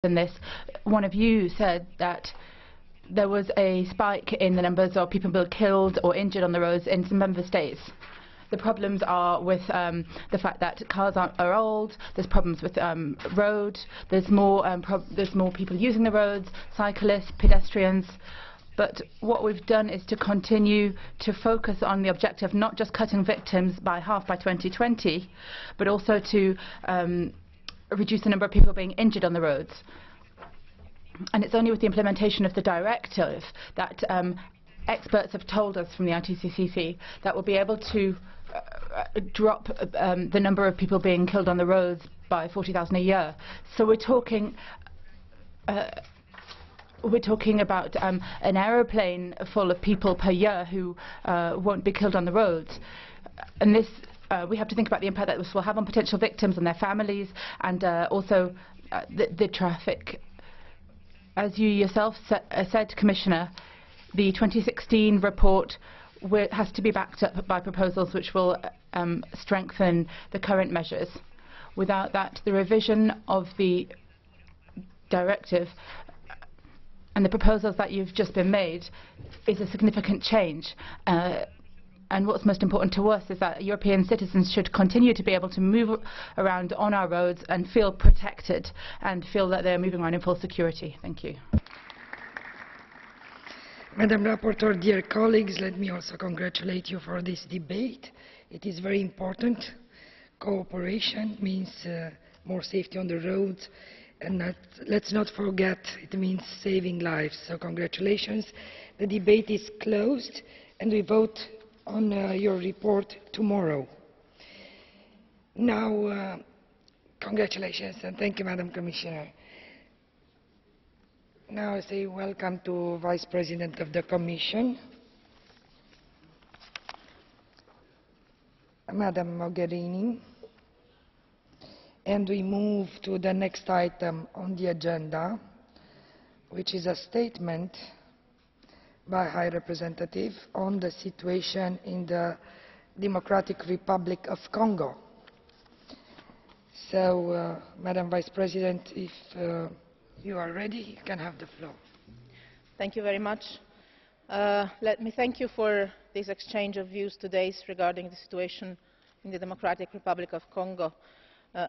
in this. One of you said that there was a spike in the numbers of people being killed or injured on the roads in some member states. The problems are with the fact that cars are old, there's problems with road, there's more people using the roads, cyclists, pedestrians. But what we've done is to continue to focus on the objective, not just cutting victims by half by 2020, but also to reduce the number of people being injured on the roads. And it's only with the implementation of the directive that experts have told us from the ITCCC that we'll be able to drop the number of people being killed on the roads by 40,000 a year. So we're talking about an aeroplane full of people per year who won't be killed on the roads. And this, we have to think about the impact that this will have on potential victims and their families, and also the traffic. As you yourself said, Commissioner, the 2016 report has to be backed up by proposals which will strengthen the current measures. Without that, the revision of the directive and the proposals that you've just been made is a significant change. And what's most important to us is that European citizens should continue to be able to move around on our roads and feel protected and feel that they're moving around in full security. Thank you. Madam Rapporteur, dear colleagues, let me also congratulate you for this debate. It is very important. Cooperation means more safety on the roads, and let's not forget it means saving lives. So congratulations. The debate is closed and we vote on your report tomorrow. Now, congratulations and thank you, Madam Commissioner. Now I say welcome to Vice President of the Commission, Madam Mogherini. And we move to the next item on the agenda, which is a statement by High Representative on the situation in the Democratic Republic of Congo. So, Madam Vice President, if you are ready, you can have the floor. Thank you very much. Let me thank you for this exchange of views today regarding the situation in the Democratic Republic of Congo.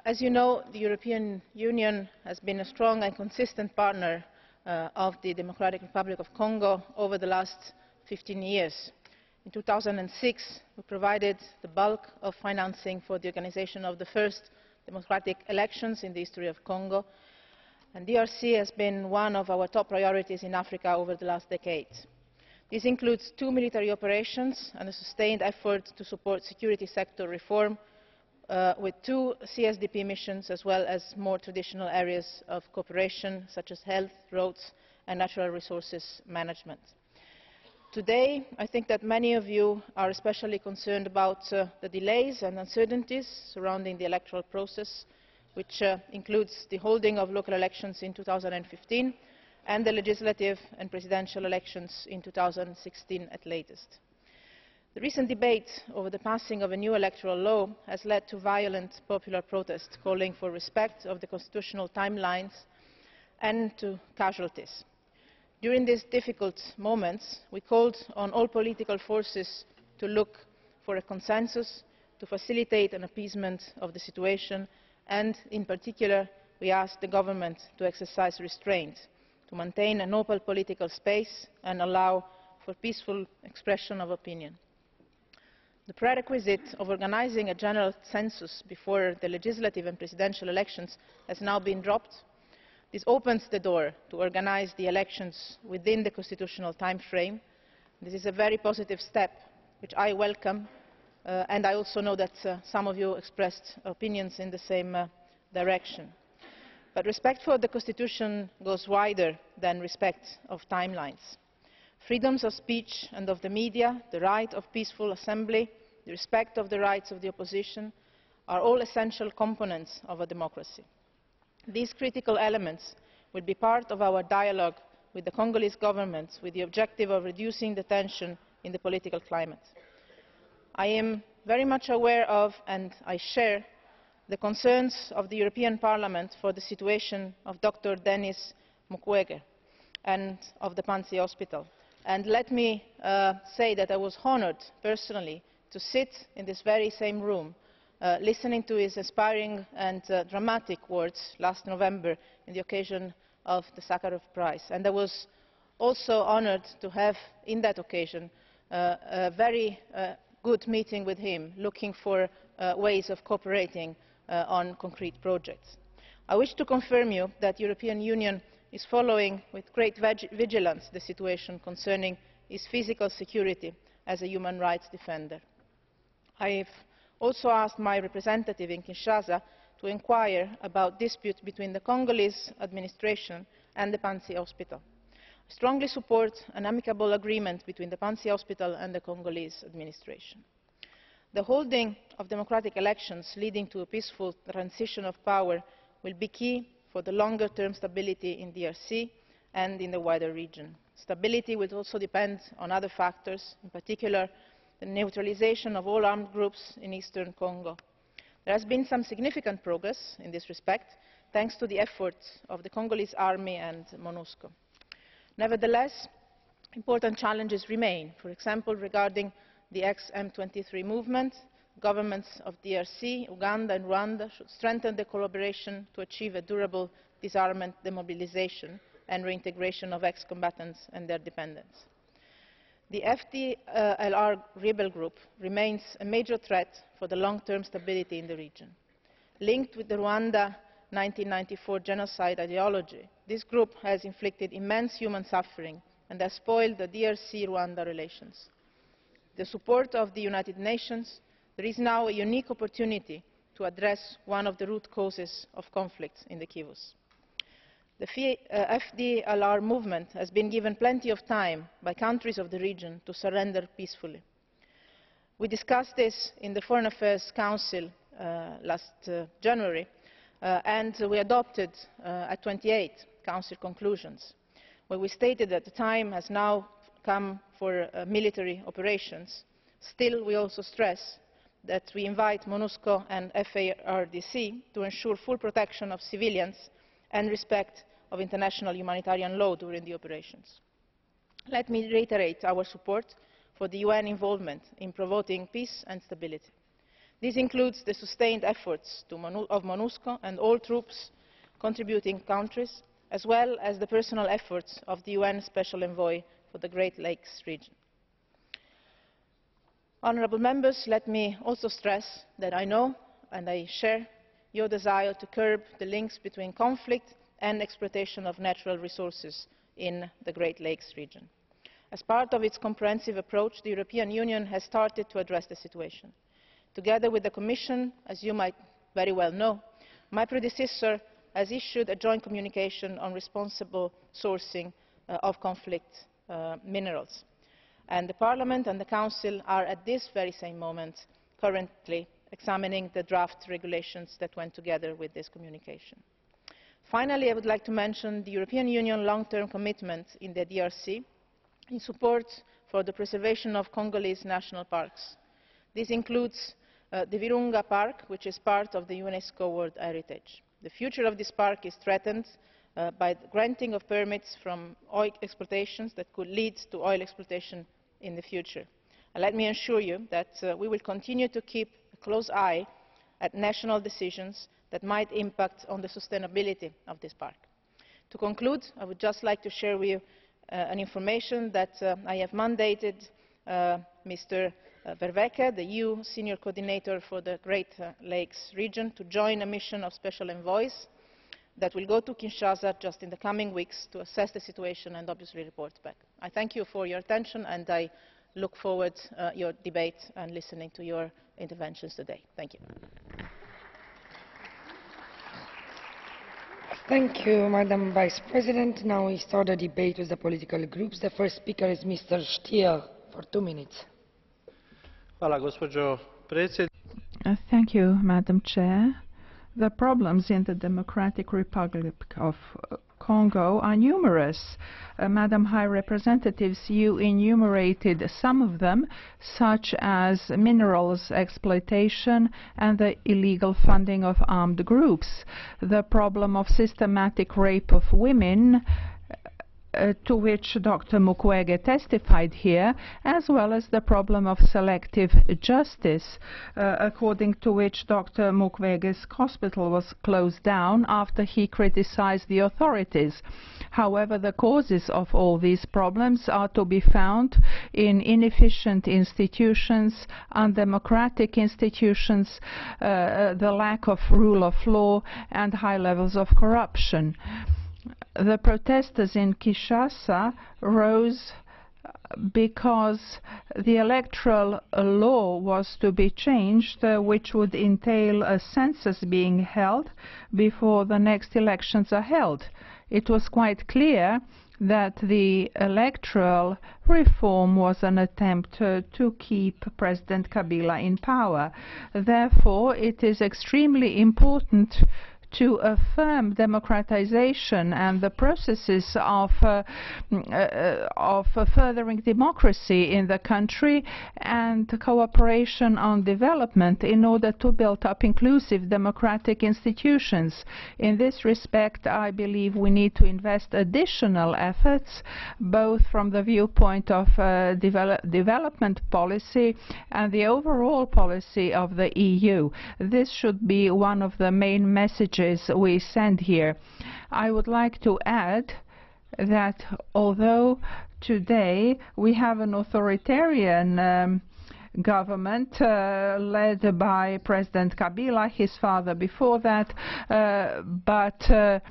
As you know, the European Union has been a strong and consistent partner of the Democratic Republic of Congo over the last 15 years. In 2006, we provided the bulk of financing for the organisation of the first democratic elections in the history of Congo, and DRC has been one of our top priorities in Africa over the last decade. This includes 2 military operations and a sustained effort to support security sector reform with 2 CSDP missions, as well as more traditional areas of cooperation such as health, roads and natural resources management. Today, I think that many of you are especially concerned about the delays and uncertainties surrounding the electoral process, which includes the holding of local elections in 2015 and the legislative and presidential elections in 2016 at latest. The recent debate over the passing of a new electoral law has led to violent popular protests calling for respect of the constitutional timelines and to casualties. During these difficult moments, we called on all political forces to look for a consensus to facilitate an appeasement of the situation, and in particular we asked the government to exercise restraint, to maintain an open political space and allow for peaceful expression of opinion. The prerequisite of organising a general census before the legislative and presidential elections has now been dropped. This opens the door to organise the elections within the constitutional time frame. This is a very positive step, which I welcome, and I also know that some of you expressed opinions in the same direction. But respect for the Constitution goes wider than respect of timelines. Freedoms of speech and of the media, the right of peaceful assembly, the respect of the rights of the opposition are all essential components of a democracy. These critical elements will be part of our dialogue with the Congolese government with the objective of reducing the tension in the political climate. I am very much aware of, and I share, the concerns of the European Parliament for the situation of Dr. Denis Mukwege and of the Panzi Hospital. And let me say that I was honoured personally to sit in this very same room listening to his inspiring and dramatic words last November on the occasion of the Sakharov Prize. And I was also honoured to have, on that occasion, a very good meeting with him, looking for ways of cooperating on concrete projects. I wish to confirm you that the European Union is following with great vigilance the situation concerning his physical security as a human rights defender. I have also asked my representative in Kinshasa to inquire about disputes between the Congolese administration and the Panzi Hospital. I strongly support an amicable agreement between the Panzi Hospital and the Congolese administration. The holding of democratic elections leading to a peaceful transition of power will be key for the longer-term stability in DRC and in the wider region. Stability will also depend on other factors, in particular the neutralisation of all armed groups in eastern Congo. There has been some significant progress in this respect, thanks to the efforts of the Congolese army and MONUSCO. Nevertheless, important challenges remain, for example regarding the ex-M23 movement. Governments of DRC, Uganda and Rwanda should strengthen their collaboration to achieve a durable disarmament, demobilisation and reintegration of ex-combatants and their dependents. The FDLR rebel group remains a major threat for the long-term stability in the region. Linked with the Rwanda 1994 genocide ideology, this group has inflicted immense human suffering and has spoiled the DRC-Rwanda relations. With the support of the United Nations, there is now a unique opportunity to address one of the root causes of conflict in the Kivus. The FDLR movement has been given plenty of time by countries of the region to surrender peacefully. We discussed this in the Foreign Affairs Council last January, and we adopted at 28 Council conclusions, where we stated that the time has now come for military operations. Still, we also stress that we invite MONUSCO and FARDC to ensure full protection of civilians and respect of international humanitarian law during the operations. Let me reiterate our support for the UN involvement in promoting peace and stability. This includes the sustained efforts of MONUSCO and all troops contributing countries, as well as the personal efforts of the UN Special Envoy for the Great Lakes region. Honourable members, let me also stress that I know and I share your desire to curb the links between conflict and exploitation of natural resources in the Great Lakes region. As part of its comprehensive approach, the European Union has started to address the situation. Together with the Commission, as you might very well know, my predecessor has issued a joint communication on responsible sourcing of conflict minerals. And the Parliament and the Council are at this very same moment currently examining the draft regulations that went together with this communication. Finally, I would like to mention the European Union long-term commitment in the DRC in support for the preservation of Congolese national parks. This includes the Virunga Park, which is part of the UNESCO World Heritage. The future of this park is threatened by the granting of permits from oil exploitations that could lead to oil exploitation in the future. And let me assure you that we will continue to keep a close eye at national decisions that might impact on the sustainability of this park. To conclude, I would just like to share with you information that I have mandated Mr. Verweke, the EU Senior Coordinator for the Great Lakes region, to join a mission of special envoys that will go to Kinshasa just in the coming weeks to assess the situation and obviously report back. I thank you for your attention and I look forward to your debate and listening to your interventions today. Thank you. Thank you, Madam Vice President. Now we start the debate with the political groups. The first speaker is Mr. Stier for 2 minutes. Thank you, Madam Chair. The problems in the Democratic Republic of Congo are numerous. Madam High Representatives, you enumerated some of them, such as minerals exploitation and the illegal funding of armed groups, the problem of systematic rape of women, to which Dr. Mukwege testified here, as well as the problem of selective justice, according to which Dr. Mukwege's hospital was closed down after he criticized the authorities. However, the causes of all these problems are to be found in inefficient institutions, undemocratic institutions, the lack of rule of law, and high levels of corruption. The protesters in Kinshasa rose because the electoral law was to be changed, which would entail a census being held before the next elections are held. It was quite clear that the electoral reform was an attempt to keep President Kabila in power. Therefore, it is extremely important to affirm democratization and the processes of furthering democracy in the country and cooperation on development in order to build up inclusive democratic institutions. In this respect, I believe we need to invest additional efforts, both from the viewpoint of development policy and the overall policy of the EU. This should be one of the main messages we send here. I would like to add that although today we have an authoritarian government led by President Kabila, his father before that, but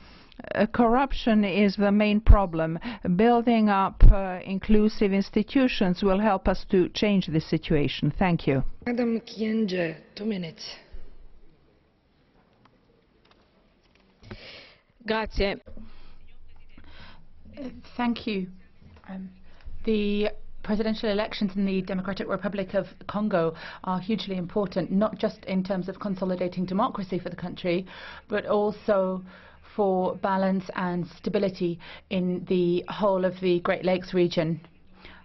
corruption is the main problem. Building up inclusive institutions will help us to change this situation. Thank you. Madam Kienge, 2 minutes. Grazie. Thank you. The presidential elections in the Democratic Republic of Congo are hugely important, not just in terms of consolidating democracy for the country, but also for balance and stability in the whole of the Great Lakes region.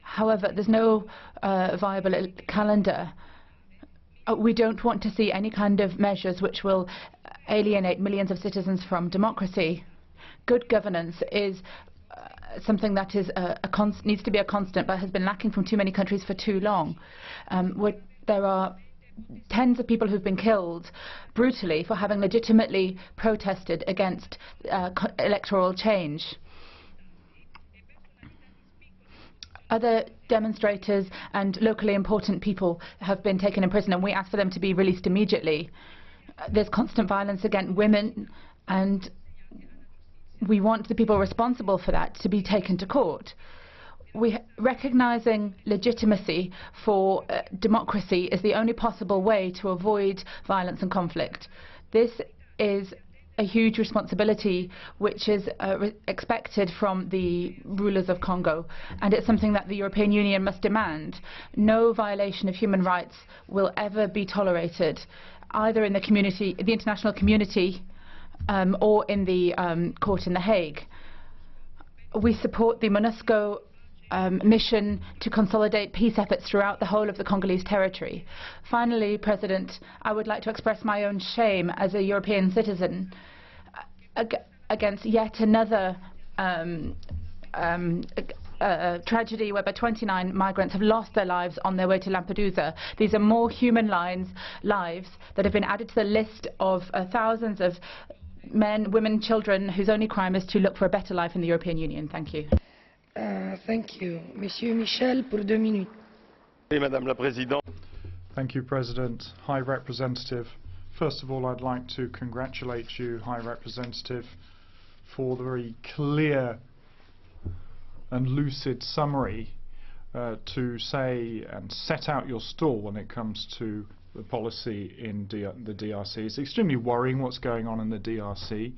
However, there's no viable calendar. We don't want to see any kind of measures which will alienate millions of citizens from democracy. Good governance is something that is needs to be a constant, but has been lacking from too many countries for too long. There are tens of people who've been killed brutally for having legitimately protested against electoral change. Other demonstrators and locally important people have been taken in prison, and we ask for them to be released immediately. There's constant violence against women, and we want the people responsible for that to be taken to court. Recognizing legitimacy for democracy is the only possible way to avoid violence and conflict. This is a huge responsibility which is expected from the rulers of Congo, and it's something that the European Union must demand. No violation of human rights will ever be tolerated, either in the community, the international community, or in the court in The Hague. We support the MONUSCO mission to consolidate peace efforts throughout the whole of the Congolese territory. Finally, President, I would like to express my own shame as a European citizen against yet another tragedy whereby 29 migrants have lost their lives on their way to Lampedusa. These are more human lives that have been added to the list of thousands of men, women, children whose only crime is to look for a better life in the European Union. Thank you. Thank you. Monsieur Michel, pour 2 minutes. Madame la Présidente. Thank you, President. High Representative. First of all, I'd like to congratulate you, High Representative, for the very clear and lucid summary to say and set out your stall when it comes to the policy in the DRC. It's extremely worrying what's going on in the DRC,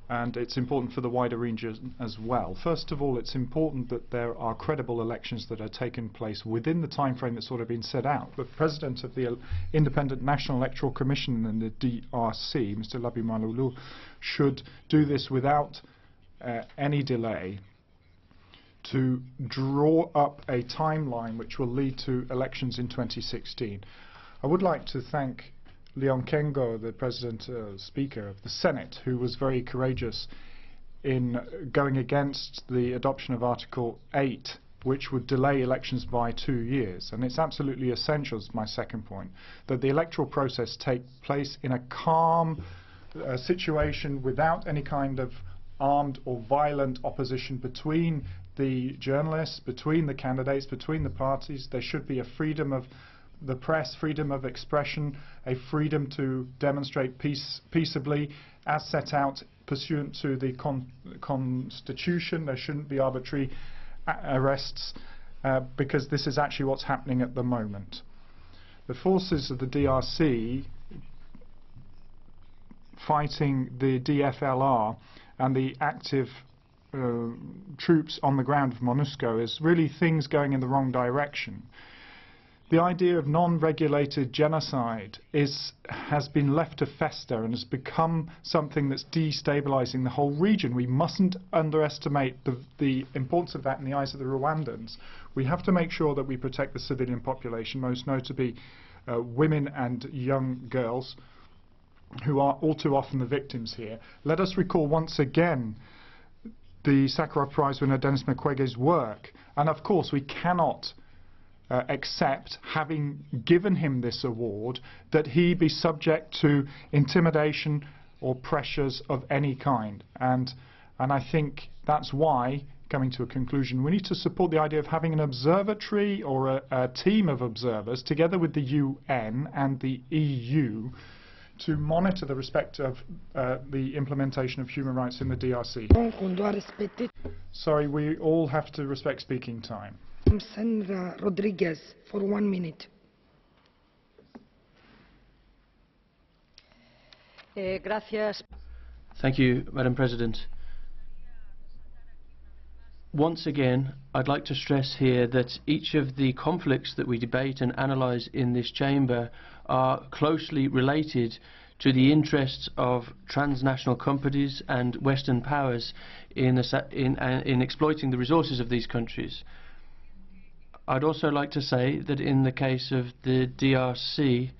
and it's important for the wider region as well. First of all, it's important that there are credible elections that are taking place within the time frame that's sort of been set out. The President of the Independent National Electoral Commission in the DRC, Mr. Labi Malulu, should do this without any delay to draw up a timeline which will lead to elections in 2016. I would like to thank Leon Congo, the Speaker of the Senate, who was very courageous in going against the adoption of Article 8, which would delay elections by 2 years. And it's absolutely essential, is my second point, that the electoral process take place in a calm situation without any kind of armed or violent opposition between the journalists, between the candidates, between the parties. There should be a freedom of the press, freedom of expression, a freedom to demonstrate peaceably as set out pursuant to the Constitution. There shouldn't be arbitrary arrests because this is actually what's happening at the moment. The forces of the DRC fighting the DFLR and the active troops on the ground of MONUSCO is really things going in the wrong direction. The idea of non-regulated genocide has been left to fester and has become something that's destabilizing the whole region. We mustn't underestimate the importance of that in the eyes of the Rwandans. We have to make sure that we protect the civilian population, most notably women and young girls, who are all too often the victims here. Let us recall once again the Sakharov Prize winner Denis Mukwege's work. And of course we cannot accept, having given him this award, that he be subject to intimidation or pressures of any kind. And I think that's why, coming to a conclusion, we need to support the idea of having an observatory or a team of observers together with the UN and the EU to monitor the respect of the implementation of human rights in the DRC. Sorry, we all have to respect speaking time. Sandra Rodriguez for 1 minute. Thank you, Madam President. Once again, I'd like to stress here that each of the conflicts that we debate and analyse in this chamber are closely related to the interests of transnational companies and Western powers in exploiting the resources of these countries. I'd also like to say that in the case of the DRC,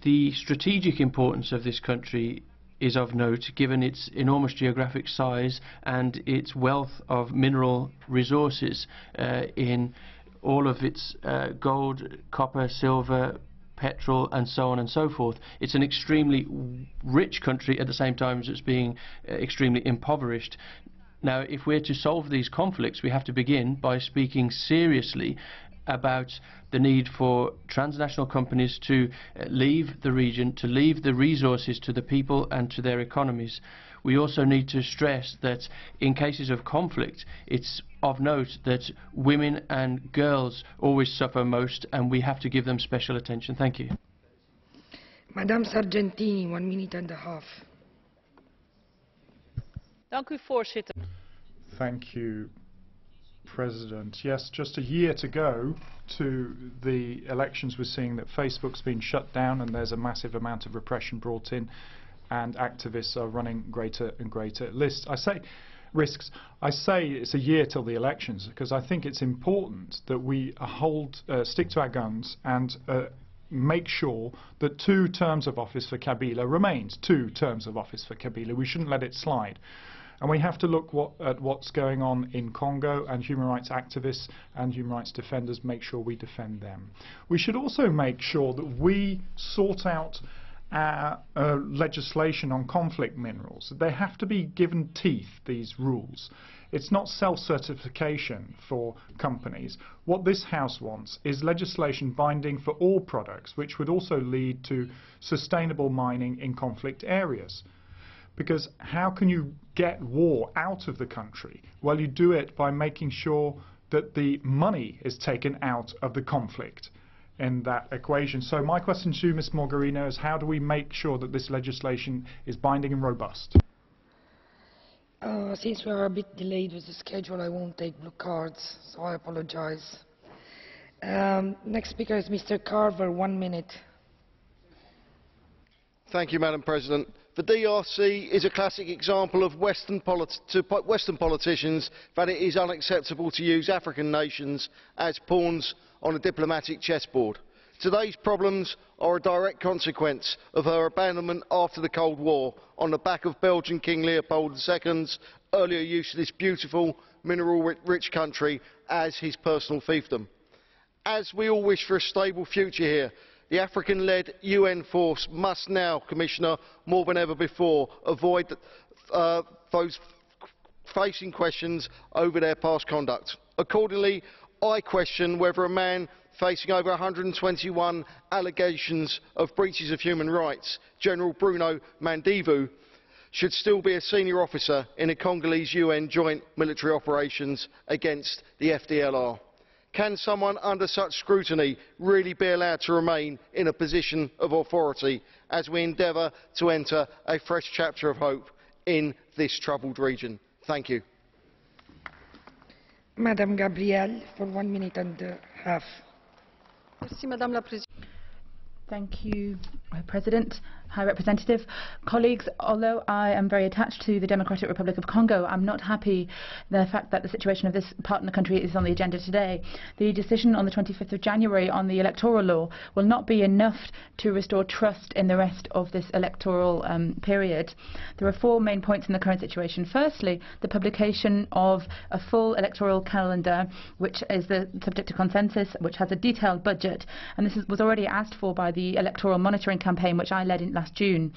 the strategic importance of this country is of note, given its enormous geographic size and its wealth of mineral resources in all of its gold, copper, silver, petrol and so on and so forth. It's an extremely rich country at the same time as it's being extremely impoverished. Now, if we're to solve these conflicts, we have to begin by speaking seriously about the need for transnational companies to leave the region, to leave the resources to the people and to their economies. We also need to stress that in cases of conflict, it's of note that women and girls always suffer most, and we have to give them special attention. Thank you. Madame Sargentini, 1 minute and a half. Thank you, President. Yes, just a year to go to the elections. We're seeing that Facebook's been shut down and there's a massive amount of repression brought in, and activists are running greater and greater risks. I say it's a year till the elections because I think it's important that we stick to our guns and make sure that 2 terms of office for Kabila remains 2 terms of office for Kabila. We shouldn't let it slide. And we have to look at what's going on in Congo, and human rights activists and human rights defenders, make sure we defend them. We should also make sure that we sort out our legislation on conflict minerals. They have to be given teeth, these rules. It's not self-certification for companies. What this House wants is legislation binding for all products, which would also lead to sustainable mining in conflict areas. Because how can you get war out of the country? Well, you do it by making sure that the money is taken out of the conflict in that equation. So my question to you, Ms. Mogherini, is how do we make sure that this legislation is binding and robust? Since we are a bit delayed with the schedule, I won't take blue cards, so I apologize. Next speaker is Mr. Carver, 1 minute. Thank you, Madam President. The DRC is a classic example of Western politicians that it is unacceptable to use African nations as pawns on a diplomatic chessboard. Today's problems are a direct consequence of her abandonment after the Cold War on the back of Belgian King Leopold II's earlier use of this beautiful, mineral-rich country as his personal fiefdom. As we all wish for a stable future here, the African-led UN force must now, Commissioner, more than ever before, avoid those facing questions over their past conduct. Accordingly, I question whether a man facing over 121 allegations of breaches of human rights, General Bruno Mandivu, should still be a senior officer in a Congolese UN joint military operations against the FDLR. Can someone under such scrutiny really be allowed to remain in a position of authority as we endeavour to enter a fresh chapter of hope in this troubled region? Thank you. Madame Gabriel, for 1 minute and a half. Thank you, President, High Representative. Colleagues, although I am very attached to the Democratic Republic of Congo, I'm not happy the fact that the situation of this partner country is on the agenda today. The decision on the 25th of January on the electoral law will not be enough to restore trust in the rest of this electoral period. There are 4 main points in the current situation. Firstly, the publication of a full electoral calendar, which is the subject to consensus, which has a detailed budget, and this was already asked for by the electoral monitoring campaign, which I led in last June.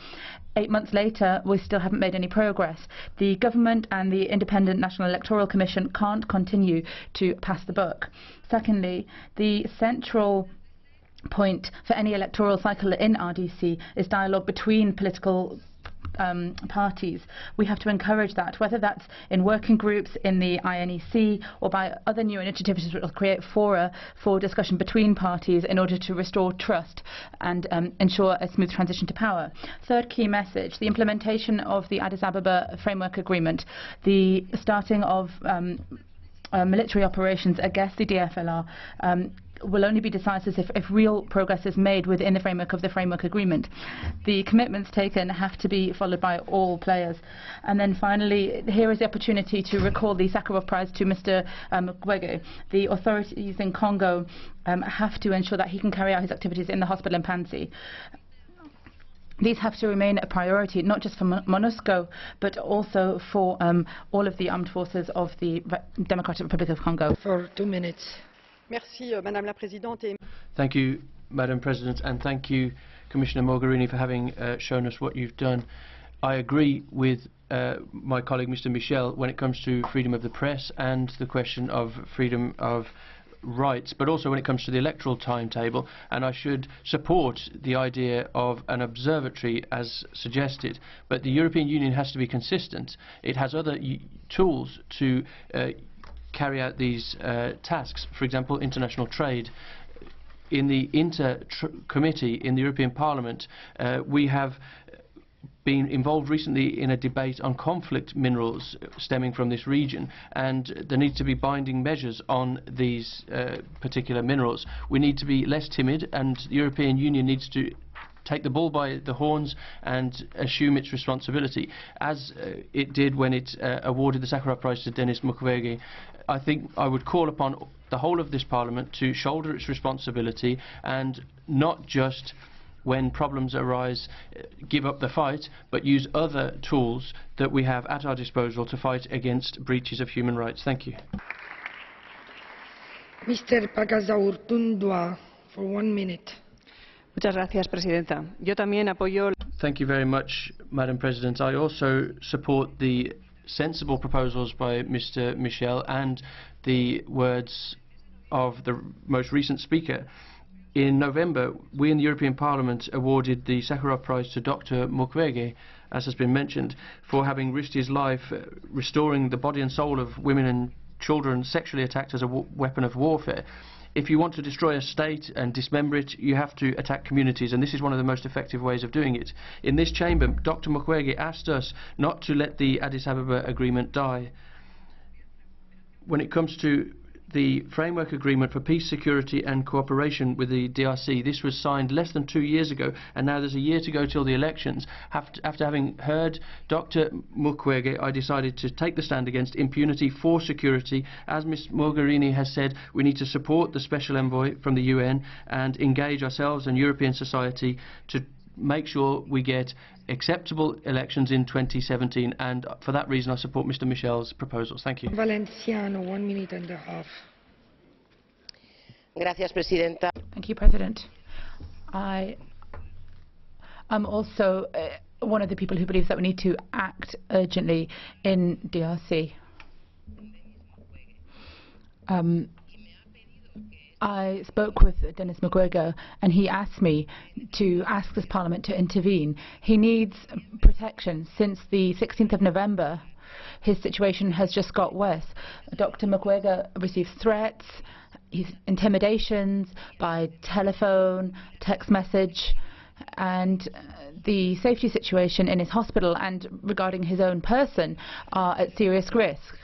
8 months later, we still haven't made any progress. The government and the Independent National Electoral Commission can't continue to pass the buck. Secondly, the central point for any electoral cycle in RDC is dialogue between political parties. We have to encourage that, whether that's in working groups, in the INEC, or by other new initiatives that will create fora for discussion between parties in order to restore trust and ensure a smooth transition to power. Third key message, the implementation of the Addis Ababa Framework Agreement, the starting of military operations against the DFLR will only be decisive if real progress is made within the framework of the framework agreement. The commitments taken have to be followed by all players. And then finally, here is the opportunity to recall the Sakharov Prize to Mr. Mukwege. The authorities in Congo have to ensure that he can carry out his activities in the hospital in Panzi. These have to remain a priority, not just for MONUSCO, but also for all of the armed forces of the Democratic Republic of Congo. For 2 minutes. Thank you, Madam President, and thank you, Commissioner Mogherini, for having shown us what you've done. I agree with my colleague, Mr. Michel, when it comes to freedom of the press and the question of freedom of rights, but also when it comes to the electoral timetable, and I should support the idea of an observatory as suggested, but the European Union has to be consistent. It has other tools to carry out these tasks, for example, international trade. In the Committee in the European Parliament, we have been involved recently in a debate on conflict minerals stemming from this region, and there needs to be binding measures on these particular minerals. We need to be less timid, and the European Union needs to take the bull by the horns and assume its responsibility, as it did when it awarded the Sakharov Prize to Denis Mukwege. I think I would call upon the whole of this Parliament to shoulder its responsibility and not just when problems arise give up the fight, but use other tools that we have at our disposal to fight against breaches of human rights. Thank you. Mr. Pagazaurtundua, for 1 minute. Muchas gracias, Presidenta. Yo también apoyo. Thank you very much, Madam President. I also support the sensible proposals by Mr. Michel and the words of the most recent speaker. In November, we in the European Parliament awarded the Sakharov Prize to Dr. Mukwege, as has been mentioned, for having risked his life restoring the body and soul of women and children sexually attacked as a weapon of warfare. If you want to destroy a state and dismember it, you have to attack communities, and this is one of the most effective ways of doing it. In this chamber, Dr. Mukwege asked us not to let the Addis Ababa Agreement die. When it comes to the framework agreement for peace, security and cooperation with the DRC. This was signed less than 2 years ago, and now there's a year to go till the elections. After having heard Dr. Mukwege, I decided to take the stand against impunity for security. As Ms. Mogherini has said, we need to support the Special Envoy from the UN and engage ourselves and European society to make sure we get acceptable elections in 2017, and for that reason I support Mr. Michel's proposals. Thank you. Valenciano, 1 minute and a half. Gracias, Presidenta. Thank you, President. I am also one of the people who believes that we need to act urgently in DRC. I spoke with Denis Mukwege and he asked me to ask this Parliament to intervene. He needs protection. Since the 16th of November, his situation has just got worse. Dr. Mukwege receives threats, intimidations by telephone, text message, and the safety situation in his hospital and regarding his own person are at serious risk.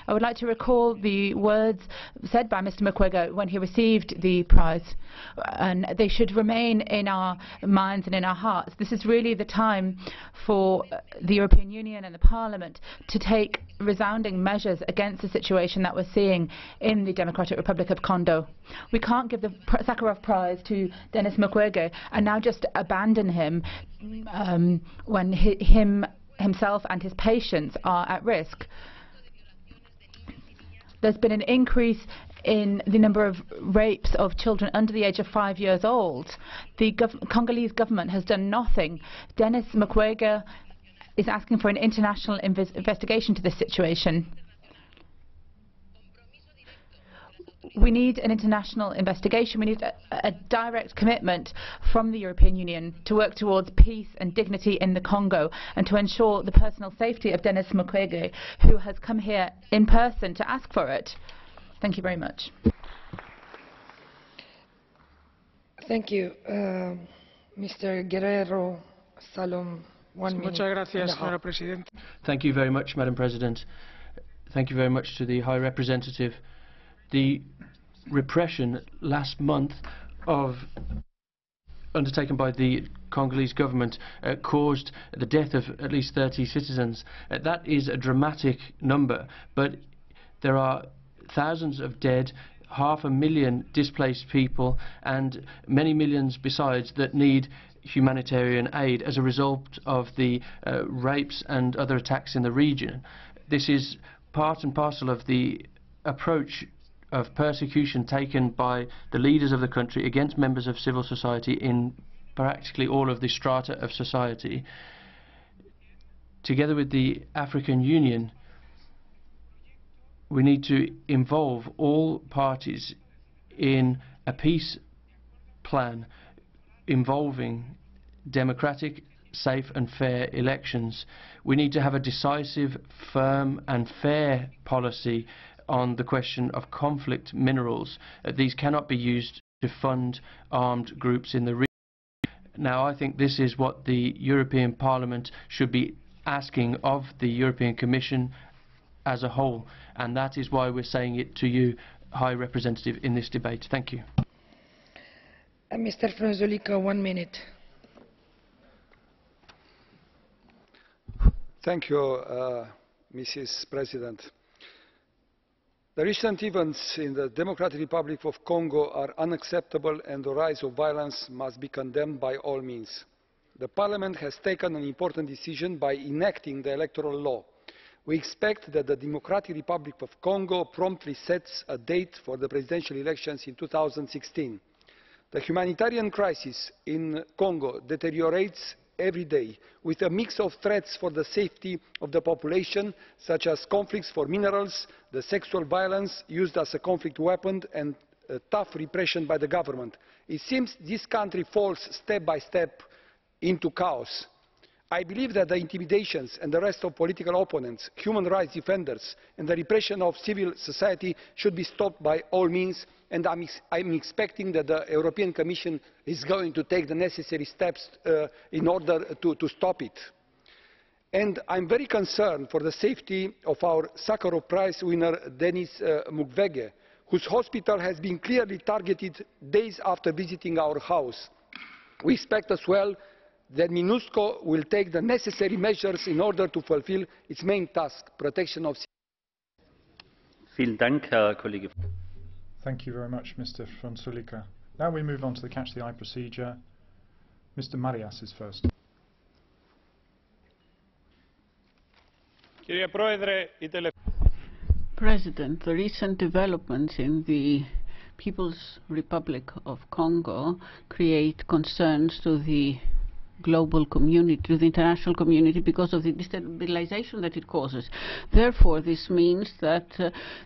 I would like to recall the words said by Mr. Mukwege when he received the prize, and they should remain in our minds and in our hearts. This is really the time for the European Union and the Parliament to take resounding measures against the situation that we're seeing in the Democratic Republic of Congo. We can't give the Sakharov Prize to Denis Mukwege and now just abandon him when himself and his patients are at risk. There's been an increase in the number of rapes of children under the age of 5 years old. The Congolese government has done nothing. Denis Mukwege is asking for an international investigation to this situation. We need an international investigation. We need a direct commitment from the European Union to work towards peace and dignity in the Congo and to ensure the personal safety of Denis Mukwege, who has come here in person to ask for it. Thank you very much. Thank you. Mr. Guerrero Salom, 1 minute. Muchas gracias, señora Presidenta. Thank you very much, Madam President. Thank you very much to the High Representative. The repression last month undertaken by the Congolese government caused the death of at least 30 citizens. That is a dramatic number, but there are thousands of dead, 500,000 displaced people, and many millions besides that need humanitarian aid as a result of the rapes and other attacks in the region. This is part and parcel of the approach of persecution taken by the leaders of the country against members of civil society in practically all of the strata of society. Together with the African Union, we need to involve all parties in a peace plan involving democratic, safe and fair elections. We need to have a decisive, firm and fair policy on the question of conflict minerals. These cannot be used to fund armed groups in the region. Now, I think this is what the European Parliament should be asking of the European Commission as a whole, and that is why we're saying it to you, High Representative, in this debate. Thank you. Mr. Frunzulică, 1 minute. Thank you, Mrs. President. The recent events in the Democratic Republic of Congo are unacceptable, and the rise of violence must be condemned by all means. The Parliament has taken an important decision by enacting the electoral law. We expect that the Democratic Republic of Congo promptly sets a date for the presidential elections in 2016. The humanitarian crisis in Congo deteriorates every day, with a mix of threats for the safety of the population, such as conflicts for minerals, the sexual violence used as a conflict weapon, and tough repression by the government. It seems this country falls step by step into chaos. I believe that the intimidations and the arrest of political opponents, human rights defenders and the repression of civil society should be stopped by all means, and I'm expecting that the European Commission is going to take the necessary steps in order to stop it. And I'm very concerned for the safety of our Sakharov Prize winner, Denis Mukwege, whose hospital has been clearly targeted days after visiting our house. We expect as well that MINUSCO will take the necessary measures in order to fulfill its main task, protection of Vielen Dank, Herr Kollege. Thank you very much, Mr. Frunzulică. Now we move on to the Catch the Eye procedure. Mr. Marias is first. President, the recent developments in the People's Republic of Congo create concerns to the global community, to the international community, because of the destabilization that it causes. Therefore, this means that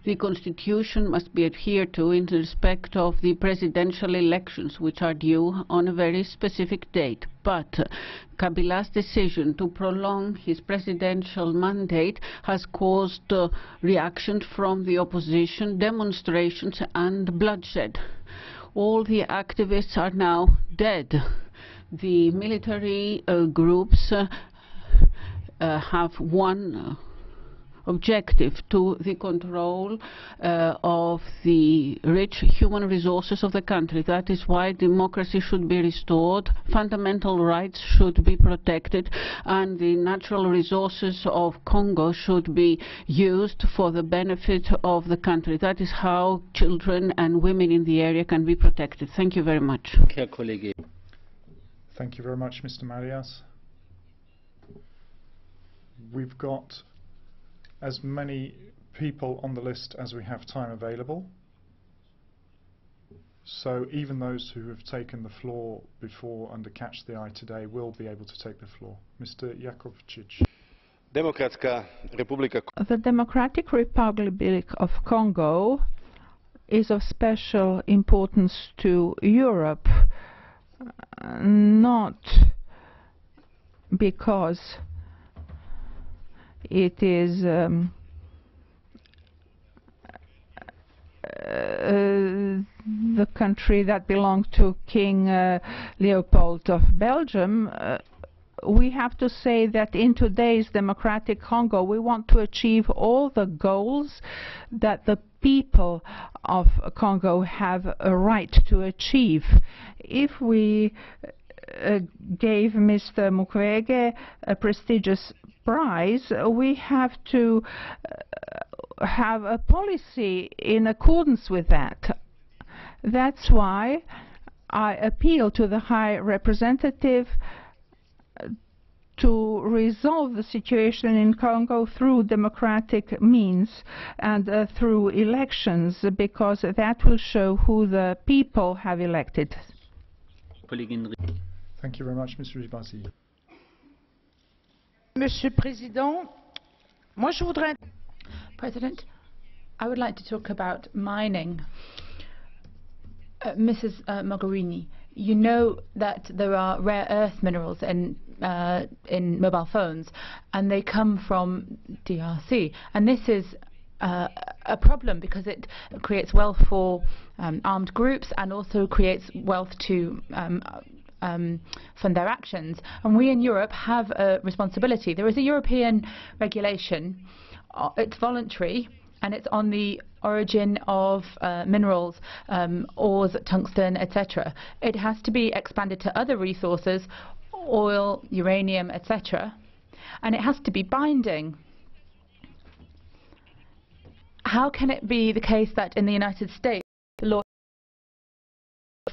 the constitution must be adhered to in respect of the presidential elections, which are due on a very specific date. But Kabila's decision to prolong his presidential mandate has caused reactions from the opposition, demonstrations and bloodshed. All the activists are now dead. The military groups have one objective: to the control of the rich human resources of the country. That is why democracy should be restored, fundamental rights should be protected, and the natural resources of Congo should be used for the benefit of the country. That is how children and women in the area can be protected. Thank you very much. Thank you very much, Mr. Marias. We've got as many people on the list as we have time available. So even those who have taken the floor before under Catch the Eye today will be able to take the floor. Mr. Jakovčić. The Democratic Republic of Congo is of special importance to Europe, not because it is the country that belonged to King Leopold of Belgium. We have to say that in today's democratic Congo, we want to achieve all the goals that the people of Congo have a right to achieve. If we gave Mr. Mukwege a prestigious prize, we have to have a policy in accordance with that. That's why I appeal to the High Representative to resolve the situation in Congo through democratic means and through elections, because that will show who the people have elected. Thank you very much, Ms. Ribasi. Monsieur Président, moi je voudrais... President, I would like to talk about mining. Mrs. Mogherini, you know that there are rare earth minerals in mobile phones, and they come from DRC. And this is a problem because it creates wealth for armed groups and also creates wealth to fund their actions. And we in Europe have a responsibility. There is a European regulation. It's voluntary, and it's on the origin of minerals, ores, tungsten, etc. It has to be expanded to other resources, oil, uranium, etc. And it has to be binding. How can it be the case that in the United States the law,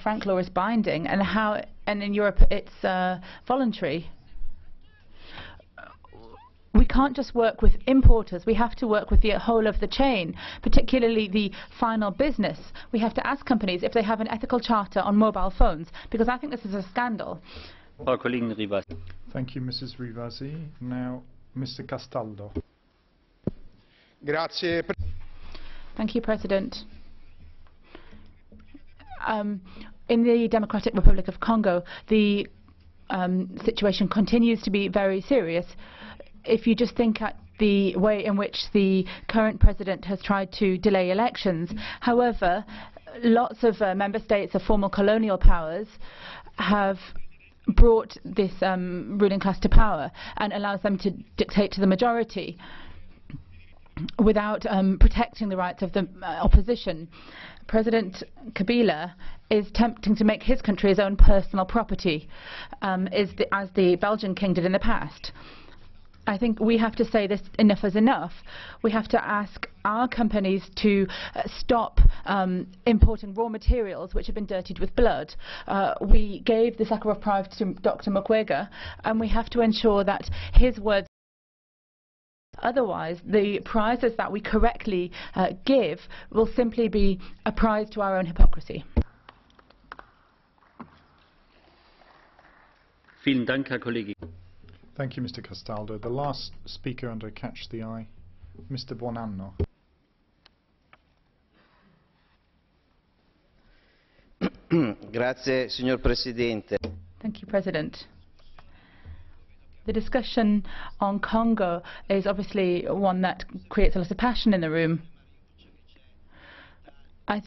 Frank law, is binding, and in Europe it's voluntary? We can't just work with importers. We have to work with the whole of the chain, particularly the final business. We have to ask companies if they have an ethical charter on mobile phones, because I think this is a scandal. Thank you, Mrs. Rivasi. Now, Mr. Castaldo. Thank you, President. In the Democratic Republic of Congo, the situation continues to be very serious. If you just think at the way in which the current president has tried to delay elections. However, lots of member states of former colonial powers have brought this ruling class to power and allows them to dictate to the majority without protecting the rights of the opposition. President Kabila is attempting to make his country his own personal property, as the Belgian king did in the past. I think we have to say this: enough is enough. We have to ask our companies to stop importing raw materials which have been dirtied with blood. We gave the Sakharov Prize to Dr. Mukwege, and we have to ensure that his words. Otherwise, the prizes that we correctly give will simply be a prize to our own hypocrisy. Vielen Dank, Herr Kollege. Thank you, Mr. Castaldo. The last speaker under Catch the Eye, Mr. Buonanno. Grazie, signor Presidente. Thank you, President. The discussion on Congo is obviously one that creates a lot of passion in the room. I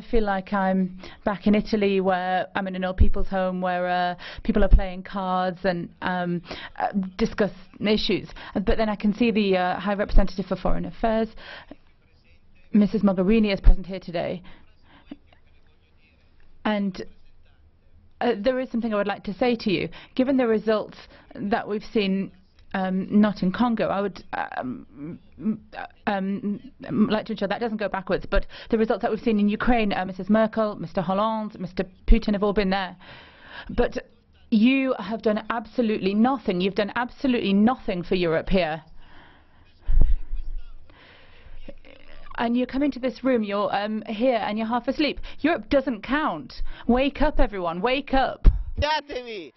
feel like I'm back in Italy, where I'm in an old people's home where people are playing cards and discuss issues. But then I can see the High Representative for Foreign Affairs, Mrs. Mogherini, is present here today. And there is something I would like to say to you. Given the results that we've seen, not in Congo, I would like to ensure that doesn't go backwards, but the results that we've seen in Ukraine, Mrs. Merkel, Mr. Hollande, Mr. Putin have all been there. But you have done absolutely nothing. You've done absolutely nothing for Europe here. And you come into this room, you're here and you're half asleep. Europe doesn't count. Wake up, everyone. Wake up. Svegliatevi!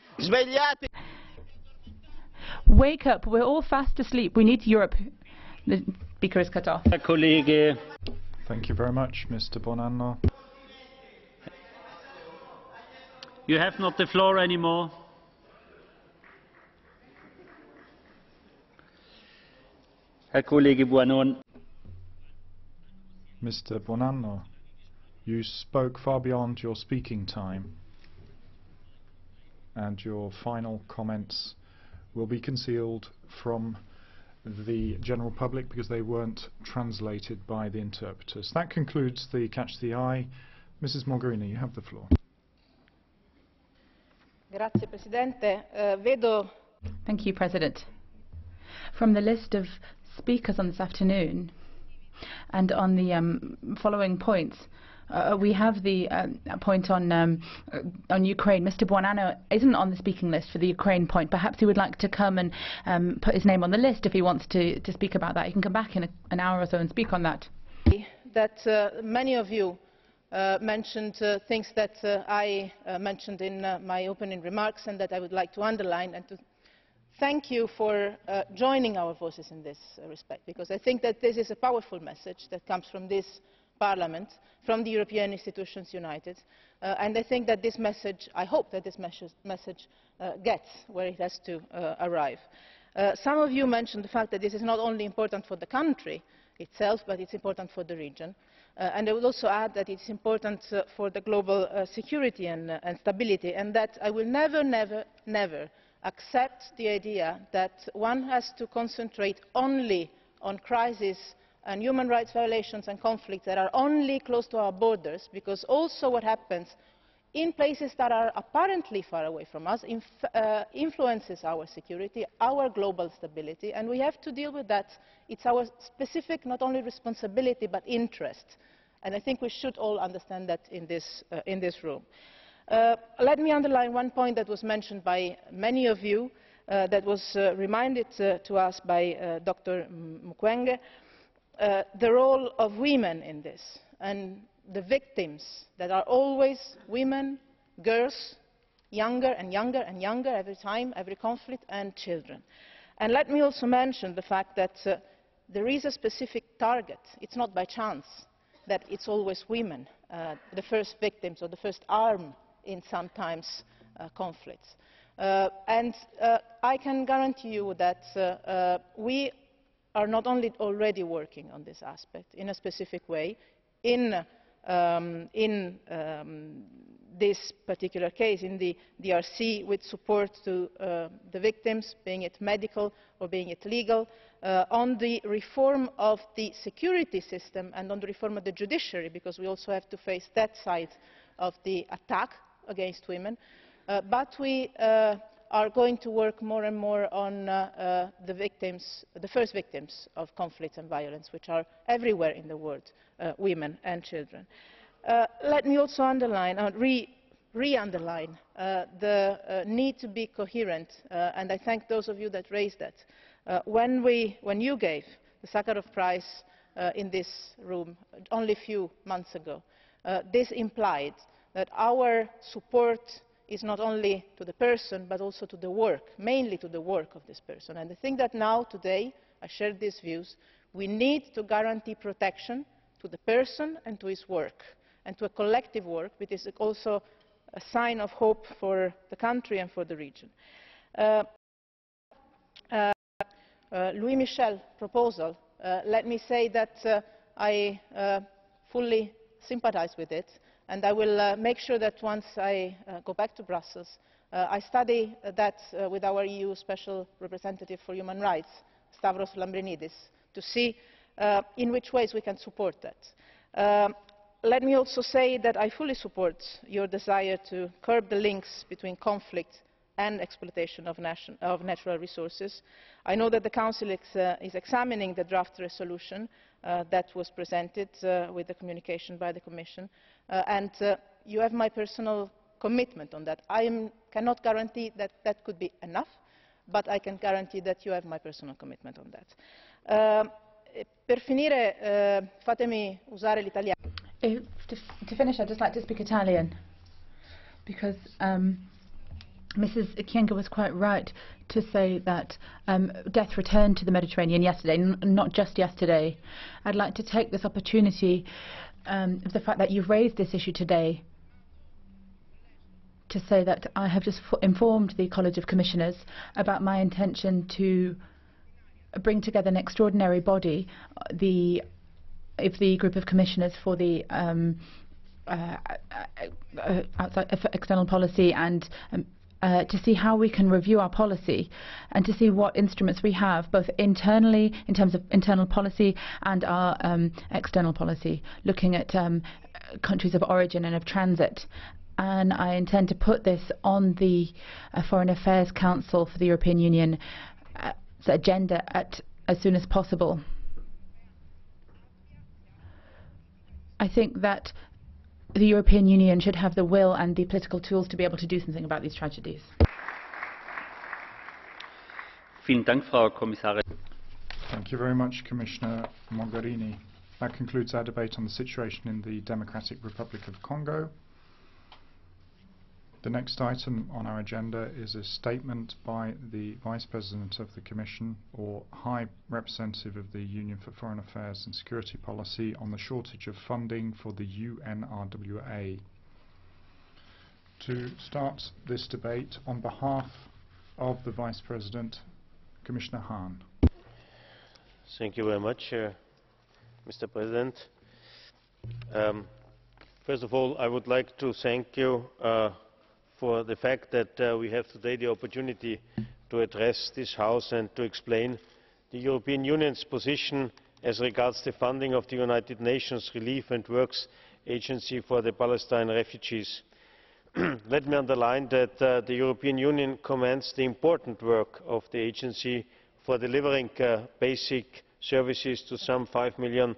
Wake up. We're all fast asleep. We need Europe. The speaker is cut off. Thank you very much, Mr. Buonanno. You have not the floor anymore. Herr Kollege Buonanno. Mr. Buonanno, you spoke far beyond your speaking time, and your final comments will be concealed from the general public because they weren't translated by the interpreters. That concludes the Catch the Eye. Mrs. Mogherini, you have the floor. Grazie, Presidente. Vedo. Thank you, President. From the list of speakers on this afternoon, and on the following points, we have the point on Ukraine. Mr. Buonanno isn't on the speaking list for the Ukraine point. Perhaps he would like to come and put his name on the list if he wants to speak about that. He can come back in an hour or so and speak on that. That many of you mentioned things that I mentioned in my opening remarks, and that I would like to underline and to thank you for joining our voices in this respect, because I think that this is a powerful message that comes from this Parliament, from the European institutions united, and I think that this message, I hope that this message gets where it has to arrive. Some of you mentioned the fact that this is not only important for the country itself, but it's important for the region. And I would also add that it's important for the global security and stability, and that I will never, never, never accept the idea that one has to concentrate only on crises and human rights violations and conflicts that are only close to our borders, because also what happens in places that are apparently far away from us influences our security, our global stability, and we have to deal with that. It's our specific not only responsibility but interest, and I think we should all understand that in this room. Let me underline one point that was mentioned by many of you, that was reminded to us by Dr. Mukwege, the role of women in this, and the victims that are always women, girls, younger and younger and younger every time, every conflict, and children. And let me also mention the fact that there is a specific target. It's not by chance that it's always women, the first victims or the first arm in sometimes conflicts. And I can guarantee you that we are not only already working on this aspect in a specific way in this particular case in the DRC with support to the victims, being it medical or being it legal, on the reform of the security system and on the reform of the judiciary, because we also have to face that side of the attack against women. But we are going to work more and more on the first victims of conflict and violence, which are everywhere in the world, women and children. Let me also underline, re-underline the need to be coherent, and I thank those of you that raised that. When you gave the Sakharov Prize in this room only a few months ago, this implied that our support is not only to the person but also to the work, mainly to the work of this person. And I think that now, today, I share these views, we need to guarantee protection to the person and to his work, and to a collective work, which is also a sign of hope for the country and for the region. Louis Michel's proposal, let me say that I fully sympathise with it, and I will make sure that once I go back to Brussels, I study that with our EU Special Representative for Human Rights, Stavros Lambrinidis, to see in which ways we can support that. Let me also say that I fully support your desire to curb the links between conflict and exploitation of natural resources. I know that the Council is examining the draft resolution that was presented with the communication by the Commission, and you have my personal commitment on that. I cannot guarantee that that could be enough, but I can guarantee that you have my personal commitment on that. Per finire, fatemi usare l'italiano. To finish, I'd just like to speak Italian, because Mrs. Kienga was quite right to say that death returned to the Mediterranean yesterday, not just yesterday. I'd like to take this opportunity of the fact that you've raised this issue today to say that I have just informed the College of Commissioners about my intention to bring together an extraordinary body, the group of commissioners for the external policy, and to see how we can review our policy and to see what instruments we have, both internally in terms of internal policy and our external policy, looking at countries of origin and of transit. And I intend to put this on the Foreign Affairs Council for the European Union agenda as soon as possible. I think that the European Union should have the will and the political tools to be able to do something about these tragedies. Vielen Dank, Frau Kommissarin. Thank you very much, Commissioner Mogherini. That concludes our debate on the situation in the Democratic Republic of Congo. The next item on our agenda is a statement by the Vice President of the Commission, or High Representative of the Union for Foreign Affairs and Security Policy, on the shortage of funding for the UNRWA. To start this debate, on behalf of the Vice President, Commissioner Hahn. Thank you very much, Mr. President. First of all, I would like to thank you for the fact that we have today the opportunity to address this House and to explain the European Union's position as regards the funding of the United Nations Relief and Works Agency for the Palestine refugees. Let me underline that the European Union commends the important work of the agency for delivering basic services to some 5 million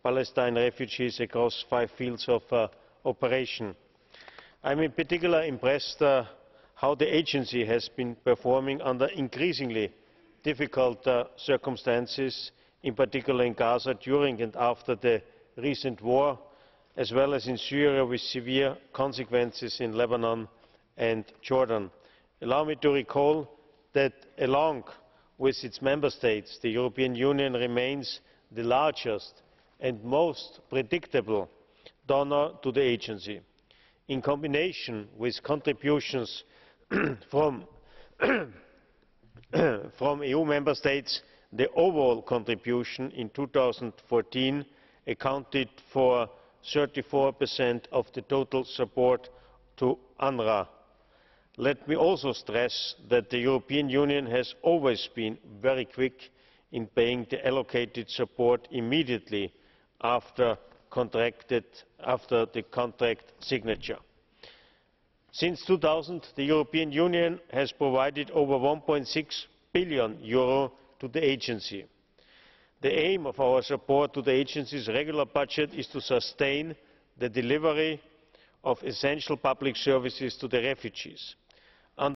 Palestine refugees across 5 fields of operation. I am in particular impressed how the agency has been performing under increasingly difficult circumstances, in particular in Gaza during and after the recent war, as well as in Syria with severe consequences in Lebanon and Jordan. Allow me to recall that along with its member states, the European Union remains the largest and most predictable donor to the agency. In combination with contributions from EU member states, the overall contribution in 2014 accounted for 34% of the total support to UNRWA. Let me also stress that the European Union has always been very quick in paying the allocated support immediately after the contract signature. Since 2000, the European Union has provided over €1.6 billion to the agency. The aim of our support to the agency's regular budget is to sustain the delivery of essential public services to the refugees.